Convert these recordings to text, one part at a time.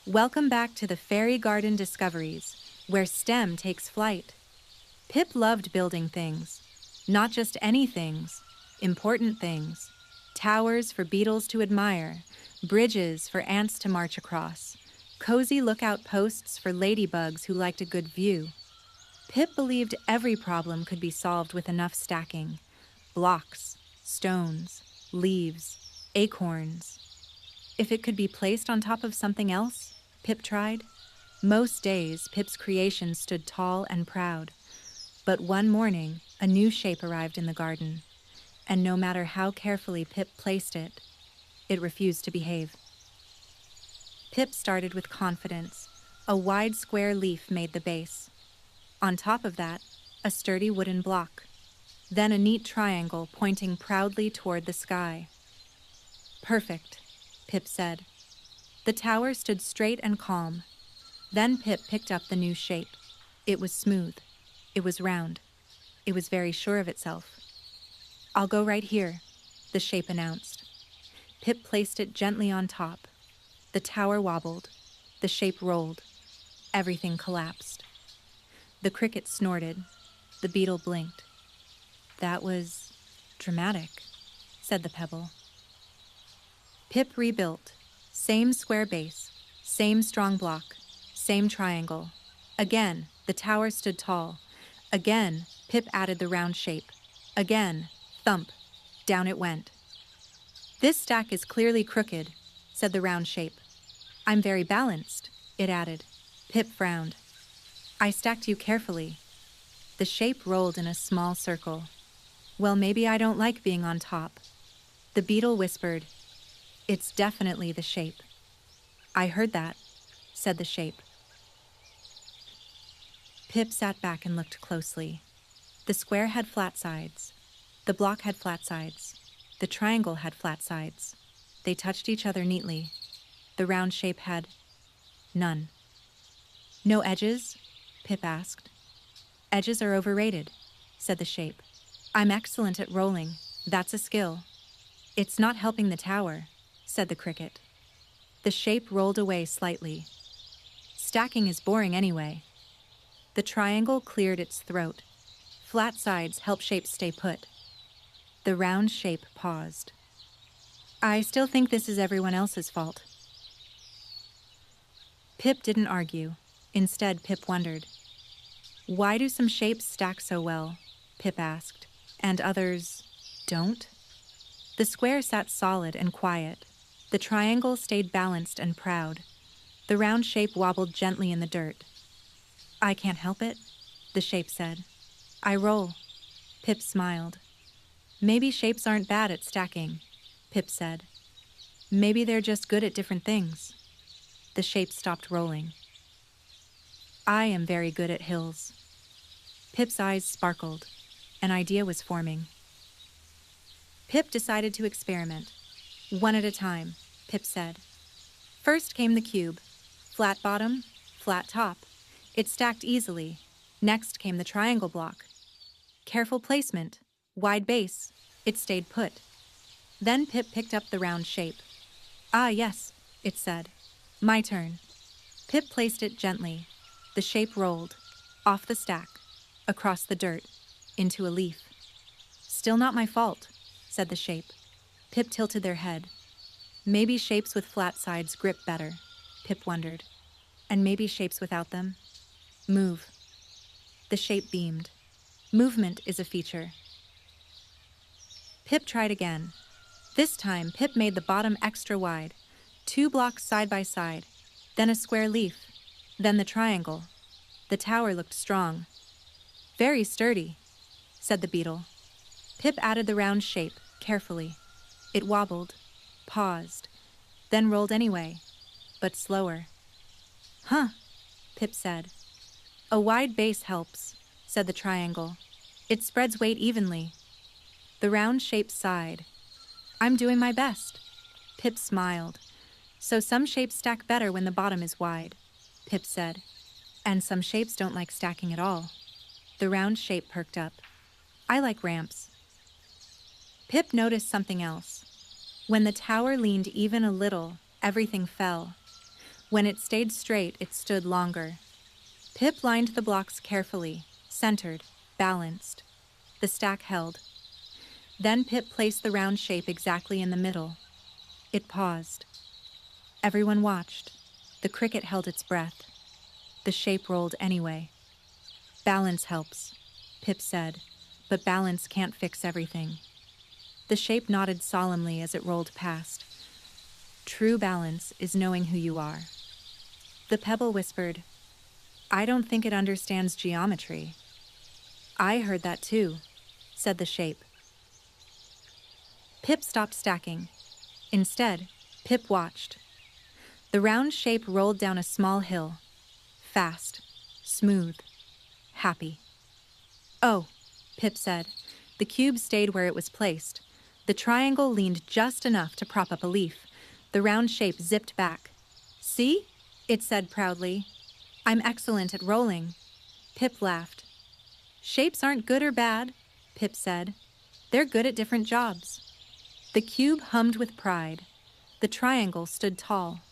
Welcome back to the Fairy Garden Discoveries, where STEM takes flight. Pip loved building things. Not just any things, important things. Towers for beetles to admire, bridges for ants to march across, cozy lookout posts for ladybugs who liked a good view. Pip believed every problem could be solved with enough stacking. Blocks, stones, leaves, acorns. If it could be placed on top of something else, Pip tried. Most days, Pip's creation stood tall and proud. But one morning, a new shape arrived in the garden, and no matter how carefully Pip placed it, it refused to behave. Pip started with confidence. A wide square leaf made the base. On top of that, a sturdy wooden block. Then a neat triangle pointing proudly toward the sky. "Perfect," Pip said. The tower stood straight and calm. Then Pip picked up the new shape. It was smooth. It was round. It was very sure of itself. "I'll go right here," the shape announced. Pip placed it gently on top. The tower wobbled. The shape rolled. Everything collapsed. The cricket snorted. The beetle blinked. "That was dramatic," said the pebble. Pip rebuilt. Same square base, same strong block, same triangle. Again, the tower stood tall. Again, Pip added the round shape. Again, thump, down it went. "This stack is clearly crooked," said the round shape. "I'm very balanced," it added. Pip frowned. "I stacked you carefully." The shape rolled in a small circle. "Well, maybe I don't like being on top." The beetle whispered, "It's definitely the shape." "I heard that," said the shape. Pip sat back and looked closely. The square had flat sides. The block had flat sides. The triangle had flat sides. They touched each other neatly. The round shape had none. "No edges?" Pip asked. "Edges are overrated," said the shape. "I'm excellent at rolling. That's a skill." "It's not helping the tower," said the cricket. The shape rolled away slightly. "Stacking is boring anyway." The triangle cleared its throat. Flat sides help shapes stay put. The round shape paused. "I still think this is everyone else's fault." Pip didn't argue. Instead, Pip wondered. "Why do some shapes stack so well?" Pip asked. "And others don't?" The square sat solid and quiet. The triangle stayed balanced and proud. The round shape wobbled gently in the dirt. "I can't help it," the shape said. "I roll." Pip smiled. "Maybe shapes aren't bad at stacking," Pip said. "Maybe they're just good at different things." The shape stopped rolling. "I am very good at hills." Pip's eyes sparkled. An idea was forming. Pip decided to experiment. "One at a time," Pip said. First came the cube. Flat bottom, flat top. It stacked easily. Next came the triangle block. Careful placement, wide base. It stayed put. Then Pip picked up the round shape. "Ah, yes," it said. "My turn." Pip placed it gently. The shape rolled. Off the stack. Across the dirt. Into a leaf. "Still not my fault," said the shape. Pip tilted their head. Maybe shapes with flat sides grip better, Pip wondered. And maybe shapes without them move. The shape beamed. Movement is a feature. Pip tried again. This time, Pip made the bottom extra wide. 2 blocks side by side. Then a square leaf. Then the triangle. The tower looked strong. "Very sturdy," said the beetle. Pip added the round shape, carefully. It wobbled, paused, then rolled anyway, but slower. "Huh," Pip said. "A wide base helps," said the triangle. "It spreads weight evenly." The round shape sighed. "I'm doing my best." Pip smiled. "So some shapes stack better when the bottom is wide," Pip said. "And some shapes don't like stacking at all." The round shape perked up. "I like ramps." Pip noticed something else. When the tower leaned even a little, everything fell. When it stayed straight, it stood longer. Pip lined the blocks carefully, centered, balanced. The stack held. Then Pip placed the round shape exactly in the middle. It paused. Everyone watched. The cricket held its breath. The shape rolled anyway. Balance helps, Pip said, but balance can't fix everything. The shape nodded solemnly as it rolled past. True balance is knowing who you are. The pebble whispered, I don't think it understands geometry. I heard that too, said the shape. Pip stopped stacking. Instead, Pip watched. The round shape rolled down a small hill. Fast, smooth, happy. Oh, Pip said. The cube stayed where it was placed. The triangle leaned just enough to prop up a leaf. The round shape zipped back. See? It said proudly. I'm excellent at rolling. Pip laughed. Shapes aren't good or bad, Pip said. They're good at different jobs. The cube hummed with pride. The triangle stood tall.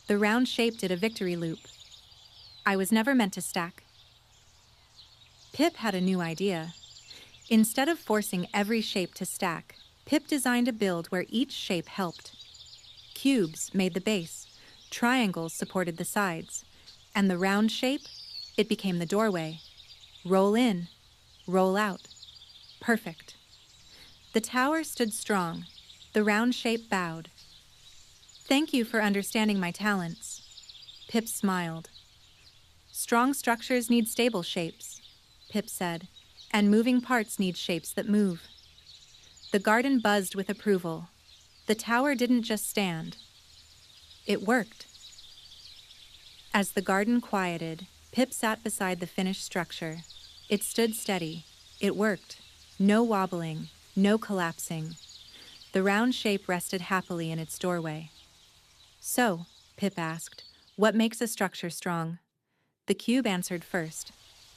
The round shape did a victory loop. I was never meant to stack. Pip had a new idea. Instead of forcing every shape to stack, Pip designed a build where each shape helped. Cubes made the base, triangles supported the sides, and the round shape, it became the doorway. Roll in, roll out. Perfect. The tower stood strong. The round shape bowed. Thank you for understanding my talents. Pip smiled. Strong structures need stable shapes, Pip said, and moving parts need shapes that move. The garden buzzed with approval. The tower didn't just stand. It worked. As the garden quieted, Pip sat beside the finished structure. It stood steady. It worked. No wobbling, no collapsing. The round shape rested happily in its doorway. So, Pip asked, what makes a structure strong? The cube answered first.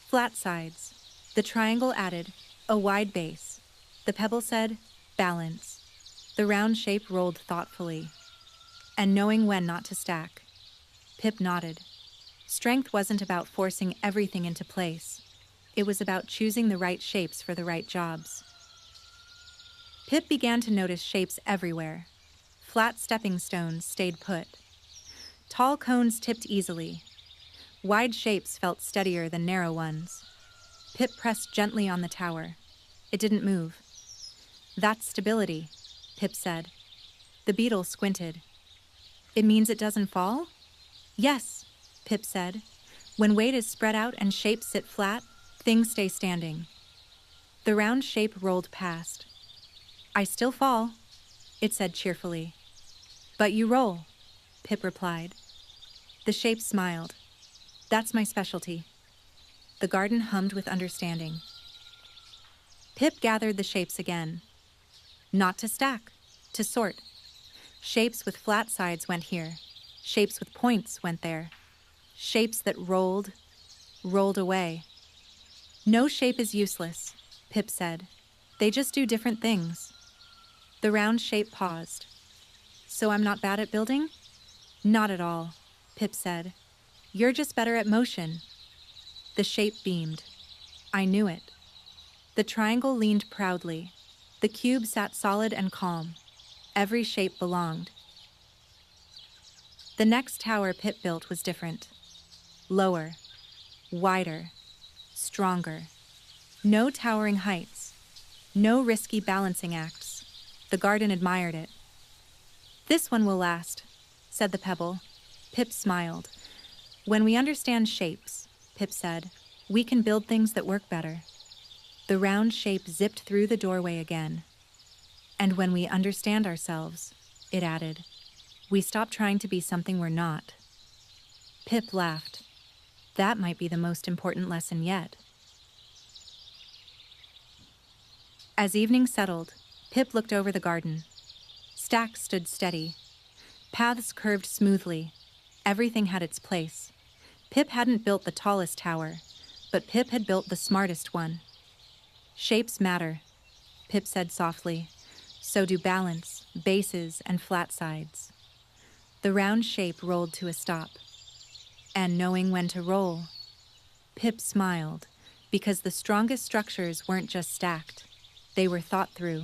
Flat sides. The triangle added, a wide base. The pebble said, balance. The round shape rolled thoughtfully. And knowing when not to stack. Pip nodded. Strength wasn't about forcing everything into place. It was about choosing the right shapes for the right jobs. Pip began to notice shapes everywhere. Flat stepping stones stayed put. Tall cones tipped easily. Wide shapes felt steadier than narrow ones. Pip pressed gently on the tower. It didn't move. That's stability, Pip said. The beetle squinted. It means it doesn't fall? Yes, Pip said. When weight is spread out and shapes sit flat, things stay standing. The round shape rolled past. I still fall, it said cheerfully. But you roll, Pip replied. The shape smiled. That's my specialty. The garden hummed with understanding. Pip gathered the shapes again. Not to stack, to sort. Shapes with flat sides went here. Shapes with points went there. Shapes that rolled away. No shape is useless, Pip said. They just do different things. The round shape paused. So I'm not bad at building? Not at all, Pip said. You're just better at motion. The shape beamed. I knew it. The triangle leaned proudly. The cube sat solid and calm. Every shape belonged. The next tower Pip built was different. Lower, wider, stronger. No towering heights. No risky balancing acts. The garden admired it. This one will last, said the pebble. Pip smiled. When we understand shapes, Pip said, we can build things that work better. The round shape zipped through the doorway again. And when we understand ourselves, it added, we stop trying to be something we're not. Pip laughed. That might be the most important lesson yet. As evening settled, Pip looked over the garden. Stacks stood steady. Paths curved smoothly. Everything had its place. Pip hadn't built the tallest tower, but Pip had built the smartest one. Shapes matter, Pip said softly. So do balance, bases, and flat sides. The round shape rolled to a stop. and knowing when to roll. Pip smiled, because the strongest structures weren't just stacked, they were thought through.